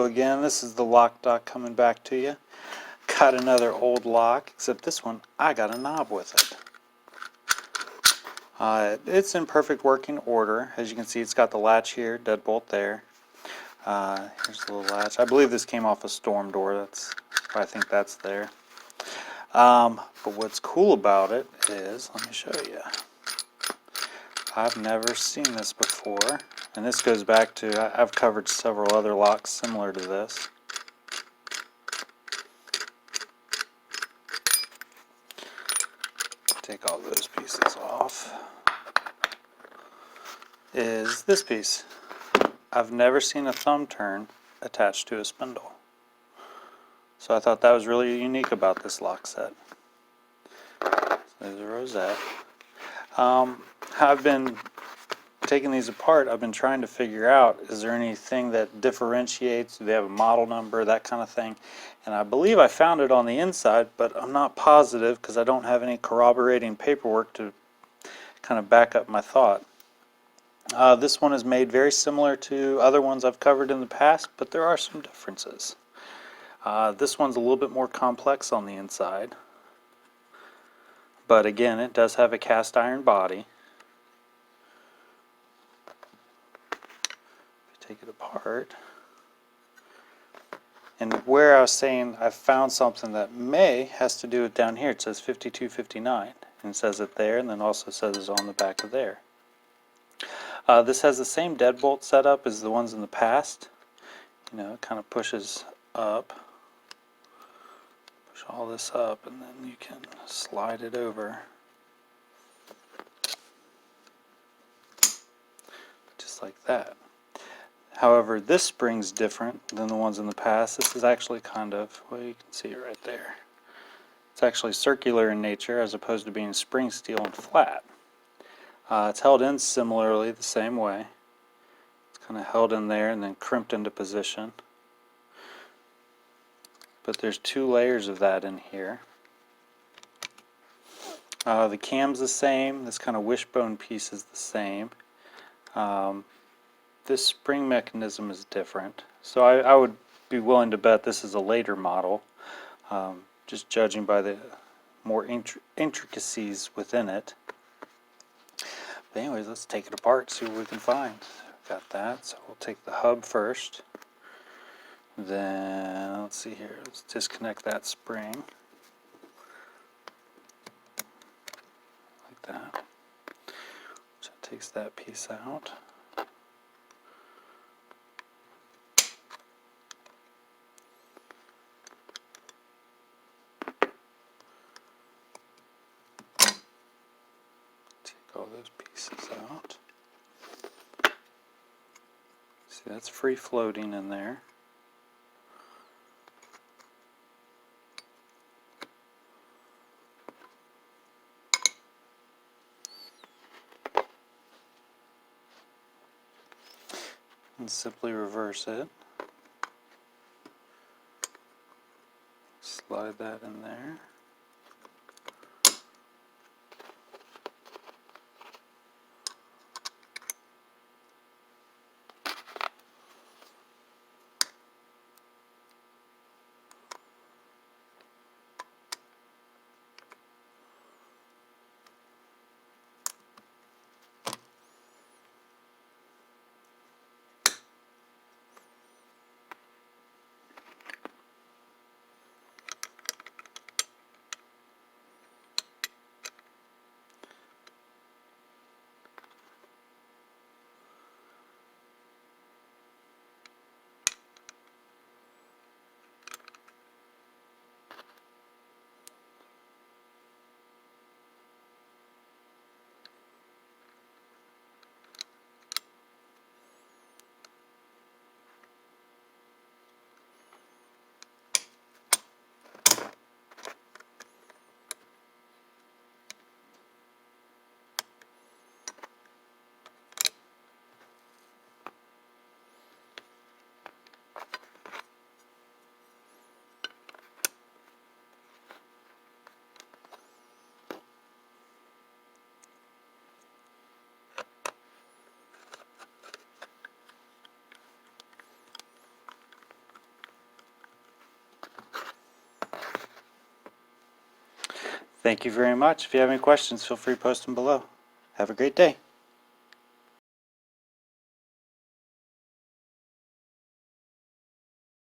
Hello again, this is the Lock Doc coming back to you. Got another old lock, except this one I got a knob with it. It's in perfect working order. As you can see, it's got the latch here, deadbolt there. Here's the little latch. I believe this came off a storm door. I think that's there. But what's cool about it is, let me show you. I've never seen this before, and this goes back to, I've covered several other locks similar to this. Take all those pieces off. Is this piece. I've never seen a thumb turn attached to a spindle. So I thought that was really unique about this lock set. So there's a rosette. I've been taking these apart. I've been trying to figure out, is there anything that differentiates? Do they have a model number, that kind of thing? And I believe I found it on the inside, but I'm not positive because I don't have any corroborating paperwork to kind of back up my thought. This one is made very similar to other ones I've covered in the past, but there are some differences. This one's a little bit more complex on the inside, but again, it does have a cast iron body. Take it apart, and where I was saying I found something that has to do with down here, it says 5259, and it says it there, and then also says it's on the back of there. This has the same deadbolt setup as the ones in the past. You know, it kind of pushes up, push all this up, and then you can slide it over, just like that. However, this spring's different than the ones in the past. This is actually kind of, well, you can see it right there. It's actually circular in nature as opposed to being spring steel and flat. It's held in similarly the same way. It's kind of held in there and then crimped into position. But there's two layers of that in here. The cam's the same. This kind of wishbone piece is the same. This spring mechanism is different, so I would be willing to bet this is a later model, just judging by the more intricacies within it. But anyways, let's take it apart, see what we can find. Got that, so we'll take the hub first. Then, let's see here, let's disconnect that spring. Like that. So it takes that piece out. All those pieces out. See, that's free floating in there. And simply reverse it. Slide that in there. Thank you very much. If you have any questions, feel free to post them below. Have a great day.